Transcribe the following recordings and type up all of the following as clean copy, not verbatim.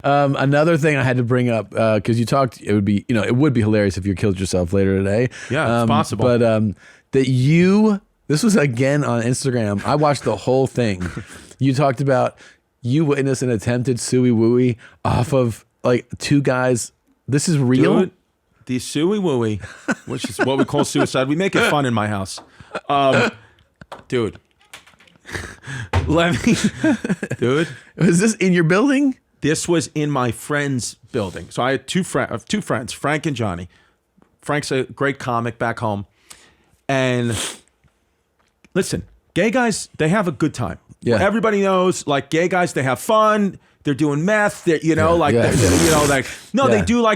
Another thing I had to bring up, because you talked, it would be hilarious if you killed yourself later today. Yeah, it's possible. But this was again on Instagram. I watched the whole thing. You talked about you witnessed an attempted suey wooey off of like two guys. This is real. Dude, the suey wooey, which is what we call suicide. We make it fun in my house. Dude. Dude. Was this in your building? This was in my friend's building. So I had two friends, Frank and Johnny. Frank's a great comic back home. And listen, gay guys, they have a good time. Yeah. Everybody knows, like, gay guys, they have fun. They're doing meth. They do like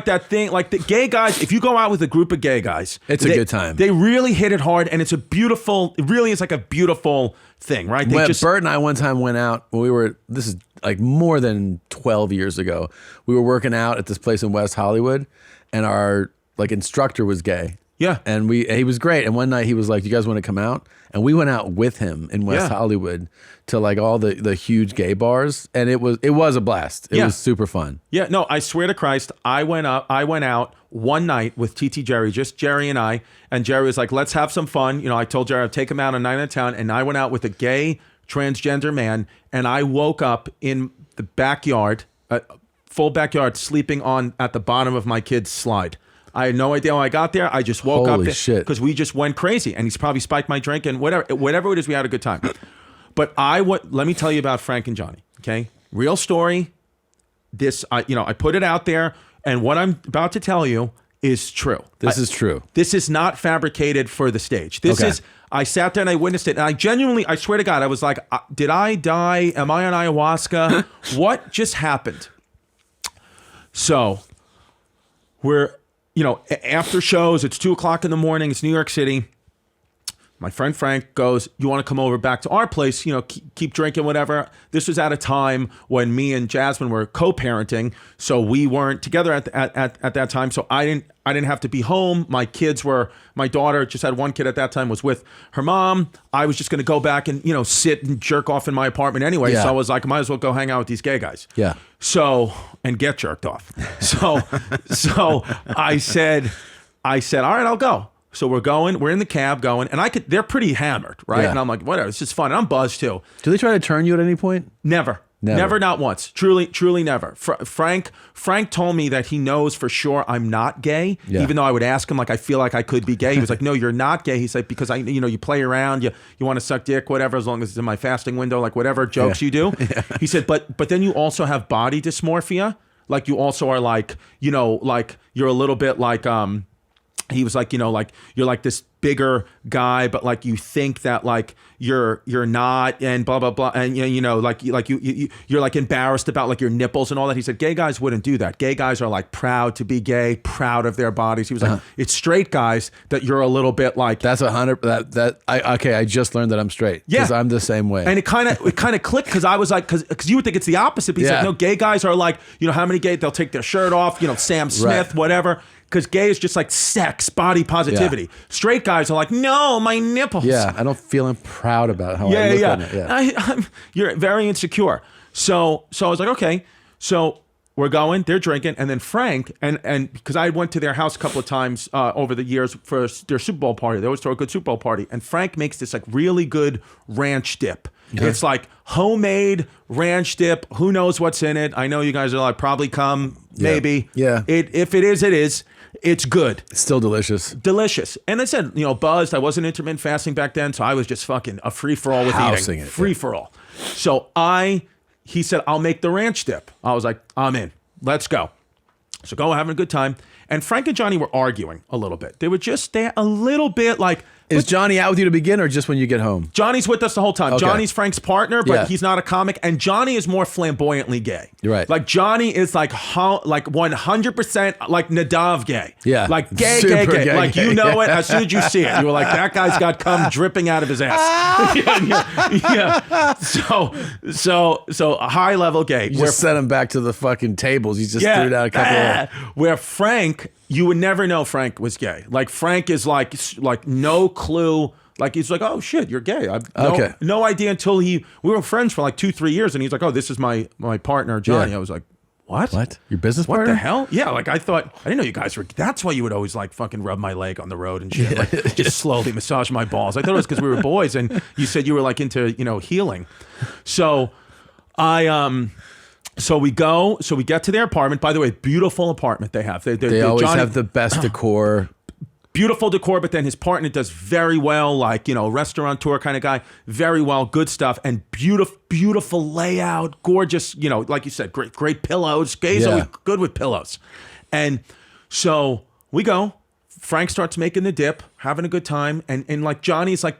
that thing. Like the gay guys, if you go out with a group of gay guys, it's a good time. They really hit it hard, and it really is like a beautiful thing, right? Bert and I one time went out when this is like more than 12 years ago. We were working out at this place in West Hollywood, and our like instructor was gay. Yeah. And he was great. And one night he was like, "You guys want to come out?" And we went out with him in West Hollywood to like all the huge gay bars, and it was a blast. It was super fun. Yeah, no, I swear to Christ, I went out one night with TT Jerry, just Jerry and I, and Jerry was like, "Let's have some fun." You know, I told Jerry I'd take him out on night in town, and I went out with a gay transgender man, and I woke up in the backyard, full backyard, sleeping at the bottom of my kid's slide. I had no idea how I got there. I just woke up because we just went crazy, and he's probably spiked my drink and whatever it is. We had a good time. But let me tell you about Frank and Johnny. Okay, real story. I put it out there, and what I'm about to tell you is true. This is true. This is not fabricated for the stage. I sat there and I witnessed it, and I swear to God, I was like, did I die? Am I on ayahuasca? What just happened? So we're. After shows, it's 2:00 in the morning. It's New York City. My friend Frank goes, "You want to come over back to our place? Keep drinking, whatever." This was at a time when me and Jasmine were co-parenting, so we weren't together at that time. So I didn't have to be home. My daughter just had one kid at that time, was with her mom. I was just going to go back and sit and jerk off in my apartment anyway. Yeah. So I was like, I might as well go hang out with these gay guys. Yeah. So, and get jerked off. So I said, all right, I'll go. So we're in the cab going, and they're pretty hammered, right? Yeah. And I'm like, whatever, this is fun. And I'm buzzed too. Do they try to turn you at any point? Never, not once. Truly never. Frank told me that he knows for sure I'm not gay, even though I would ask him, like, I feel like I could be gay. He was like, "No, you're not gay." He's like, "Because you play around, you want to suck dick, whatever, as long as it's in my fasting window, like whatever jokes you do." Yeah. He said, but then you also have body dysmorphia. Like you also are like, like you're a little bit like, he was like, like you're like this bigger guy, but like you think that like you're not, and blah blah blah, and you're like embarrassed about like your nipples and all that. He said gay guys wouldn't do that. Gay guys are like proud to be gay, proud of their bodies. He was like, it's straight guys that you're a little bit like. That's 100. I just learned that I'm straight. Yeah, because I'm the same way. And it kind of clicked because I was like, because you would think it's the opposite. But he's like, no, gay guys are like, how many gay, they'll take their shirt off. Sam Smith, whatever. Because gay is just like sex, body positivity. Yeah. Straight guys are like, no, my nipples. Yeah, I don't feel proud about how I look on it. Yeah, you're very insecure. So I was like, okay. So we're going, they're drinking, and then Frank, and because I went to their house a couple of times over the years for their Super Bowl party. They always throw a good Super Bowl party. And Frank makes this like really good ranch dip. Yeah. It's like homemade ranch dip. Who knows what's in it? I know you guys are like, probably come, maybe. Yeah. If it is. It's good. It's still delicious. Delicious. And I said, buzzed. I wasn't intermittent fasting back then, so I was just fucking a free-for-all with eating. Free-for-all. So he said, I'll make the ranch dip. I was like, I'm in. Let's go. So having a good time. And Frank and Johnny were arguing a little bit. They were just there a little bit like... Is Johnny out with you to begin or just when you get home? Johnny's with us the whole time. Okay. Johnny's Frank's partner, but he's not a comic. And Johnny is more flamboyantly gay. You're right. Like Johnny is like 100% like Nadav gay. Yeah. Like gay. Like gay. You know it as soon as you see it. You were like, that guy's got cum dripping out of his ass. yeah. So a high level gay. You just sent him back to the fucking tables. You just threw down a couple of... Where Frank... You would never know Frank was gay. Like Frank is like no clue. Like he's like, oh shit, you're gay. I've no idea until we were friends for like 2-3 years, and he's like, oh, this is my partner Johnny. I was like, What? Your business What partner? the hell? Yeah, like I thought, I didn't know you guys were, that's why you would always like fucking rub my leg on the road and shit. Like just slowly massage my balls. I thought it was because we were boys and you said you were like into, healing. So so we get to their apartment. By the way, beautiful apartment they have. They always have the best decor. Beautiful decor, but then his partner does very well, like, restaurateur kind of guy, very well, good stuff, and beautiful layout, gorgeous, like you said, great pillows. Gay's always good with pillows. And so we go, Frank starts making the dip, having a good time, and like Johnny's like,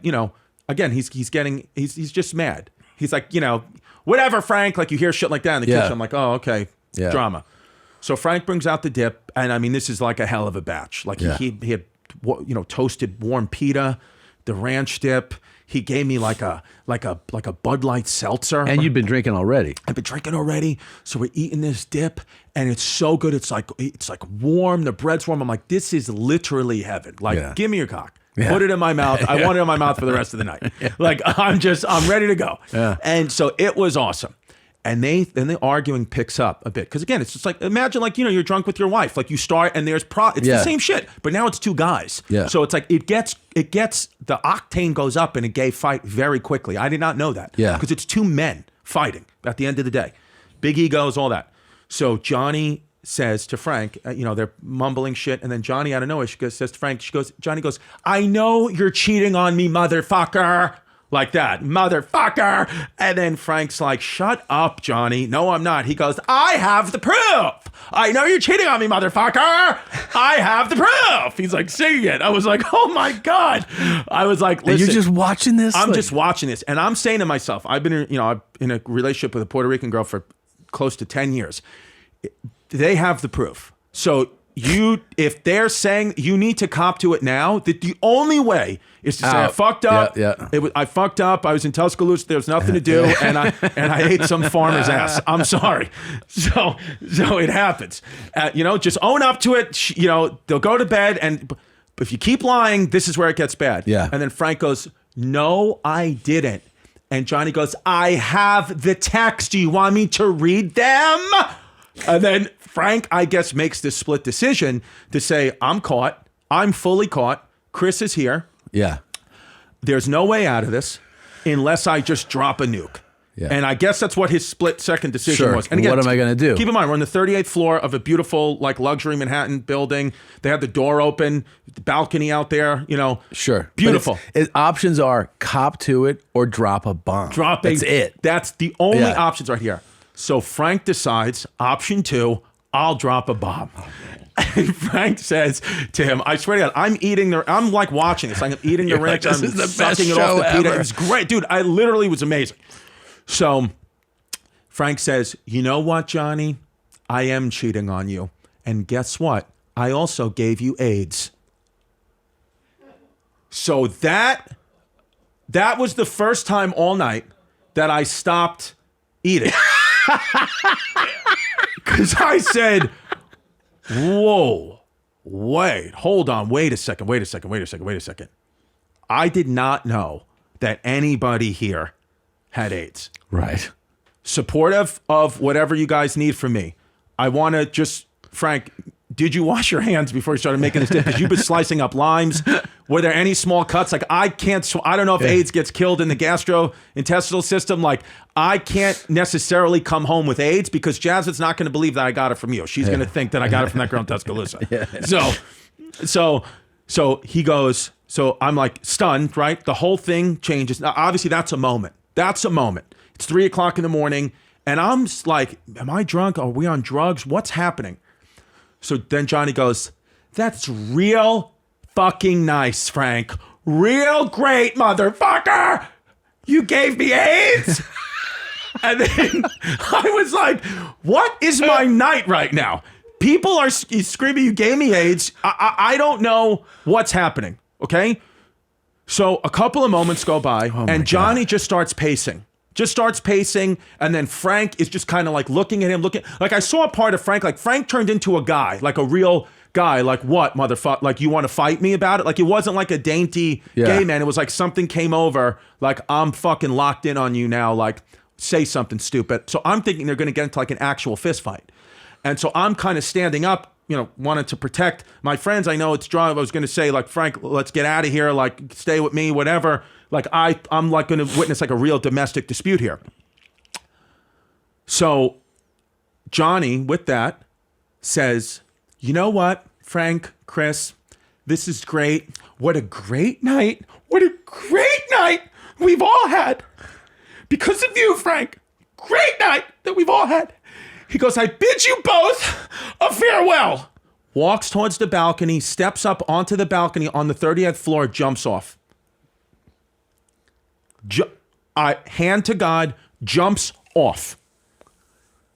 again, he's just mad. He's like, whatever, Frank, like you hear shit like that in the kitchen. I'm like, oh, okay, drama. So Frank brings out the dip, and I mean, this is like a hell of a batch. Like he had, toasted warm pita, the ranch dip. He gave me like a Bud Light seltzer. And you've been drinking already. I've been drinking already. So we're eating this dip, and it's so good. It's like warm. The bread's warm. I'm like, this is literally heaven. Like, give me your cock. Put it in my mouth. I want it in my mouth for the rest of the night. Like I'm ready to go. Yeah. And so it was awesome. And then the arguing picks up a bit. Because again, it's just like, imagine like, you're drunk with your wife. Like you start and there's it's the same shit. But now it's two guys. Yeah. So it's like, it gets, the octane goes up in a gay fight very quickly. I did not know that. Yeah. Because it's two men fighting at the end of the day. Big egos, all that. So Johnny says to Frank, they're mumbling shit. And then Johnny out of nowhere, says to Frank, Johnny goes, I know you're cheating on me, motherfucker. Like that, motherfucker. And then Frank's like, shut up, Johnny. No, I'm not. He goes, I have the proof. I know you're cheating on me, motherfucker. I have the proof. He's like, sing it. I was like, oh my God. I was like, listen. And you're just watching this? I'm just watching this. And I'm saying to myself, I've been in a relationship with a Puerto Rican girl for close to 10 years. They have the proof. So if they're saying you need to cop to it now, that the only way is to say I fucked up. I fucked up. I was in Tuscaloosa. There was nothing to do, and I ate some farmer's ass. I'm sorry. So it happens. Just own up to it. They'll go to bed, and if you keep lying, this is where it gets bad. Yeah. And then Frank goes, "No, I didn't." And Johnny goes, "I have the text. Do you want me to read them?" And then Frank, I guess, makes this split decision to say, I'm caught. I'm fully caught. Chris is here. Yeah. There's no way out of this unless I just drop a nuke. Yeah. And I guess that's what his split second decision was. And again, what am I going to do? Keep in mind, we're on the 38th floor of a beautiful, like, luxury Manhattan building. They have the door open, the balcony out there, Sure. Beautiful. Options are cop to it or drop a bomb. That's it. That's the only options right here. So Frank decides, option 2, I'll drop a bomb. And Frank says to him, I swear to God, I'm like watching this. I'm eating the ranch. Like, I'm sucking it off the pita. It was great. Dude, I literally was amazing. So Frank says, you know what, Johnny? I am cheating on you. And guess what? I also gave you AIDS. So that was the first time all night that I stopped eating. Because I said, whoa, hold on, wait a second. I did not know that anybody here had AIDS. Right. Supportive of whatever you guys need from me. I want to just, Frank, did you wash your hands before you started making this dip? Because you've been slicing up limes. Were there any small cuts? Like, I don't know if AIDS gets killed in the gastrointestinal system. Like, I can't necessarily come home with AIDS because Jasmine's not going to believe that I got it from you. She's going to think that I got it from that girl in Tuscaloosa. So he goes, so I'm like stunned, right? The whole thing changes. Now, obviously, that's a moment. It's 3:00 in the morning. And I'm like, am I drunk? Are we on drugs? What's happening? So then Johnny goes, that's real fucking nice, Frank. Real great, motherfucker. You gave me AIDS? And then I was like, what is my night right now? People are screaming, you gave me AIDS. I don't know what's happening, okay? So a couple of moments go by, and Johnny just starts pacing. And then Frank is just kind of like looking at him, like I saw a part of Frank, like Frank turned into a guy, like a real guy, like what, motherfucker, like you want to fight me about it? Like it wasn't like a dainty gay man, it was like something came over, like I'm fucking locked in on you now, like say something stupid. So I'm thinking they're going to get into like an actual fist fight. And so I'm kind of standing up, wanted to protect my friends. I know it's dry. I was going to say, like, Frank, let's get out of here. Like, stay with me, whatever. Like, I'm like going to witness like a real domestic dispute here. So Johnny, with that, says, you know what, Frank, Chris, this is great. What a great night. What a great night we've all had. Because of you, Frank. Great night that we've all had. He goes, I bid you both a farewell. Walks towards the balcony, steps up onto the balcony on the 30th floor, jumps off. Hand to God, jumps off.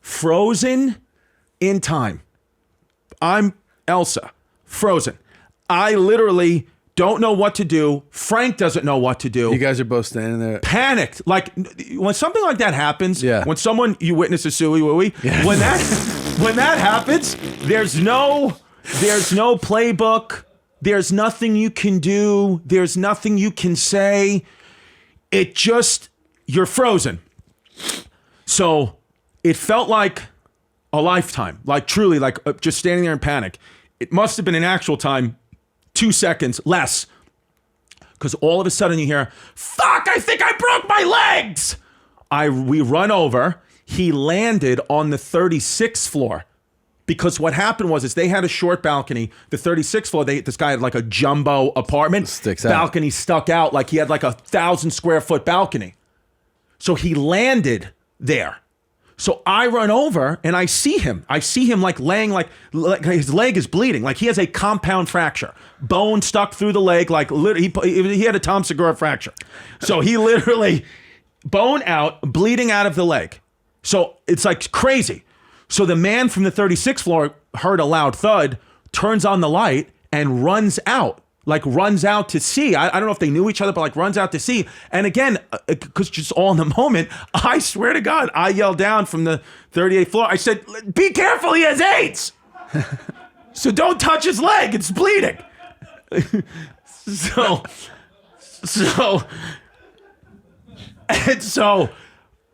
Frozen in time. I'm Elsa, frozen. I literally don't know what to do. Frank doesn't know what to do. You guys are both standing there. Panicked. Like, when something like that happens, yeah. When you witness a suey wooey, yeah. when that happens, there's no playbook. There's nothing you can do. There's nothing you can say. You're frozen. So it felt like a lifetime, like truly, like just standing there in panic. It must have been an actual time, 2 seconds less, because all of a sudden you hear, fuck, I think I broke my legs. We run over. He landed on the 36th floor, because what happened was they had a short balcony. The 36th floor, this guy had like a jumbo apartment. Sticks out. Balcony stuck out, like he had like 1,000 square foot balcony. So he landed there. So I run over and I see him. I see him like laying, like his leg is bleeding. Like he has a compound fracture. Bone stuck through the leg. Like he had a Tom Segura fracture. So he literally, bone out, bleeding out of the leg. So it's like crazy. So the man from the 36th floor heard a loud thud, turns on the light and runs out. Like runs out to see. I don't know if they knew each other, but like runs out to see. And again, because just all in the moment, I swear to God, I yelled down from the 38th floor. I said, be careful, he has AIDS. So don't touch his leg, it's bleeding. So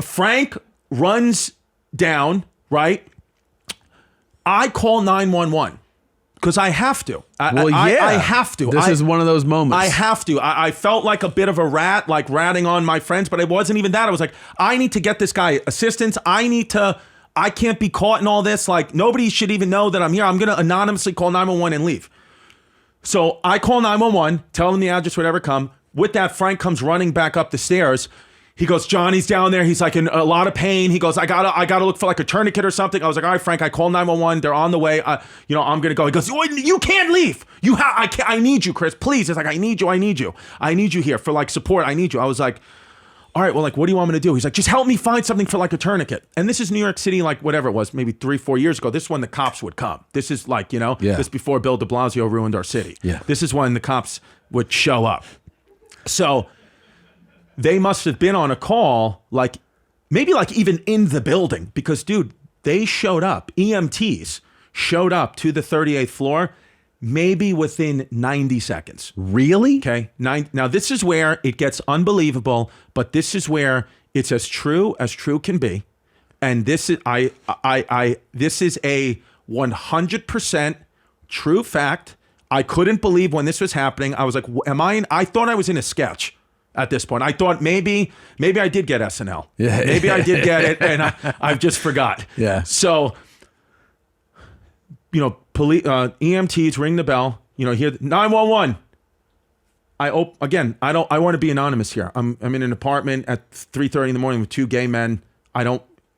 Frank runs down, right? I call 911. Because I have to. I have to. This is one of those moments. I have to. I felt like a bit of a rat, like ratting on my friends, but it wasn't even that. I was like, I need to get this guy assistance. I can't be caught in all this. Like, nobody should even know that I'm here. I'm going to anonymously call 911 and leave. So I call 911, tell them the address, whatever, come. With that, Frank comes running back up the stairs. He goes, Johnny's down there. He's like in a lot of pain. He goes, I gotta look for like a tourniquet or something. I was like, all right, Frank, I call 911. They're on the way. I'm gonna go. He goes, you can't leave. I need you, Chris. Please. It's like, I need you. I need you here for like support. I need you. I was like, all right, well, like, what do you want me to do? He's like, just help me find something for like a tourniquet. And this is New York City, like whatever it was, maybe 3-4 years ago. This is when the cops would come. This is like, this before Bill de Blasio ruined our city. Yeah. This is when the cops would show up. So they must have been on a call, like maybe like even in the building, because dude, they showed up. EMTs showed up to the 38th floor, maybe within 90 seconds. Really? Okay. Now this is where it gets unbelievable, but this is where it's as true can be. And this is this is a 100% true fact. I couldn't believe when this was happening. I was like, I thought I was in a sketch. At this point, I thought maybe I did get SNL. Yeah, maybe I did get it, and I've just forgot. Yeah. So, EMTs ring the bell. Here 911. I want to be anonymous here. I'm in an apartment at 3:30 in the morning with 2 gay men.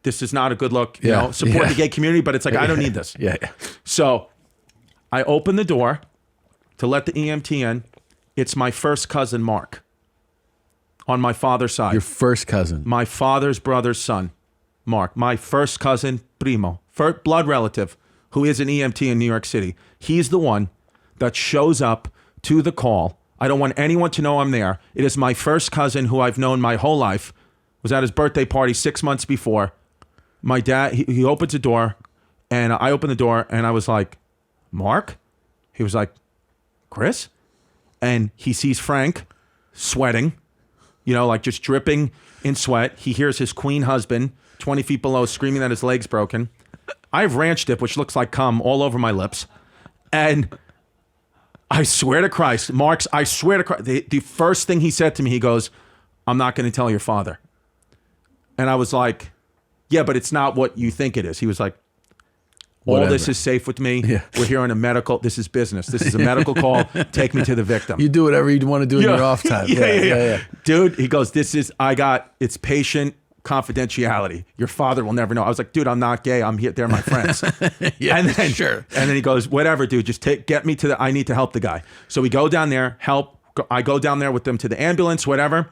This is not a good look. Support the gay community, but it's like I don't need this. Yeah. So, I open the door to let the EMT in. It's my first cousin, Mark. On my father's side. Your first cousin. My father's brother's son, Mark. My first cousin, primo. First blood relative, who is an EMT in New York City. He's the one that shows up to the call. I don't want anyone to know I'm there. It is my first cousin who I've known my whole life. Was at his birthday party 6 months before. My dad, he opens the door, and I opened the door, and I was like, Mark? He was like, Chris? And he sees Frank sweating. Like just dripping in sweat. He hears his queen husband 20 feet below screaming that his leg's broken. I have ranch dip, which looks like cum all over my lips. And I swear to Christ, Marks, I swear to Christ, the first thing he said to me, he goes, I'm not going to tell your father. And I was like, yeah, but it's not what you think it is. He was like, all this is safe with me. Yeah. We're here on a medical, this is business. This is a medical call. Take me to the victim. You do whatever you want to do in your off time. Yeah. Dude, he goes, it's patient confidentiality. Your father will never know. I was like, dude, I'm not gay. I'm here. They're my friends. And then, sure. And then he goes, whatever, dude, just get me to I need to help the guy. So we go down there, I go down there with them to the ambulance, whatever.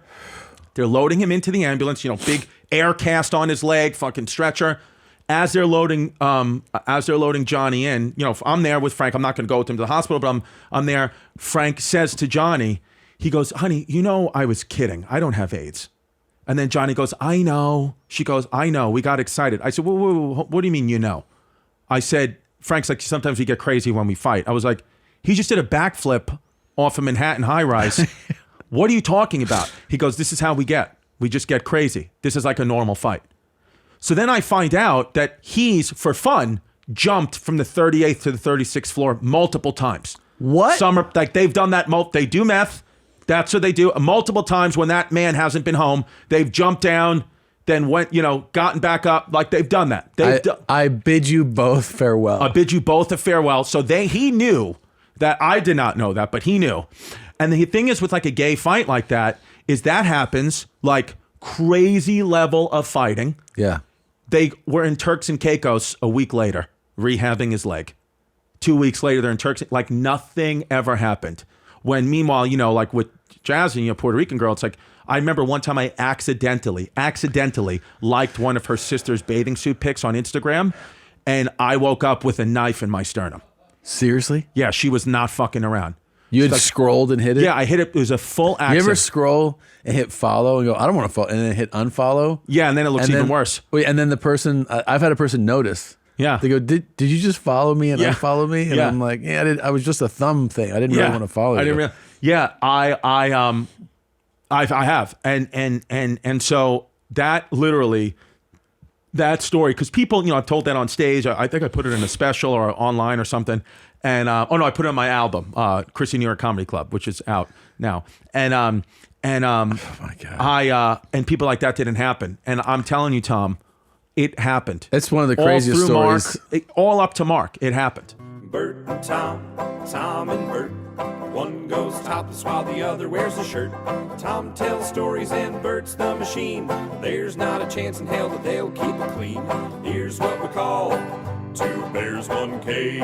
They're loading him into the ambulance, big air cast on his leg, fucking stretcher. As they're loading Johnny in, I'm there with Frank. I'm not going to go with him to the hospital, but I'm there. Frank says to Johnny, he goes, honey, I was kidding. I don't have AIDS. And then Johnny goes, I know. She goes, I know. We got excited. I said, whoa, what do you mean you know? I said, Frank's like, sometimes we get crazy when we fight. I was like, he just did a backflip off a Manhattan high-rise. What are you talking about? He goes, this is how we get. We just get crazy. This is like a normal fight. So then I find out that he's, for fun, jumped from the 38th to the 36th floor multiple times. What? Some are, like, they've done that. They do meth. That's what they do. Multiple times when that man hasn't been home, they've jumped down, then went, gotten back up. Like, they've done that. I bid you both farewell. I bid you both a farewell. So he knew that. I did not know that, but he knew. And the thing is with like a gay fight like that is that happens like crazy level of fighting. Yeah. They were in Turks and Caicos a week later, rehabbing his leg. 2 weeks later, they're in Turks. Like nothing ever happened. When meanwhile, like with Jasmine, Puerto Rican girl, it's like, I remember one time I accidentally liked one of her sister's bathing suit pics on Instagram. And I woke up with a knife in my sternum. Seriously? Yeah, she was not fucking around. You had scrolled and hit it? Yeah, I hit it. It was a full accident. You ever scroll and hit follow and go, I don't want to follow, and then hit unfollow? Yeah, and then it looks even worse. Wait, and then the person, I've had a person notice. Yeah. They go, did you just follow me and unfollow me? And yeah. I'm like, yeah, I was just a thumb thing. I didn't really want to follow you. I didn't really. Yeah, I have. And so that literally, that story, because people, I've told that on stage. I think I put it in a special or online or something. And I put it on my album, Chrissy New York Comedy Club, which is out now. And oh my God. And people like that didn't happen. And I'm telling you, Tom, it happened. It's one of the craziest stories. Mark, all up to Mark, it happened. Bert and Tom and Bert. One goes topless while the other wears a shirt. Tom tells stories and Bert's the machine. There's not a chance in hell that they'll keep it clean. Here's what we call two bears, one cave.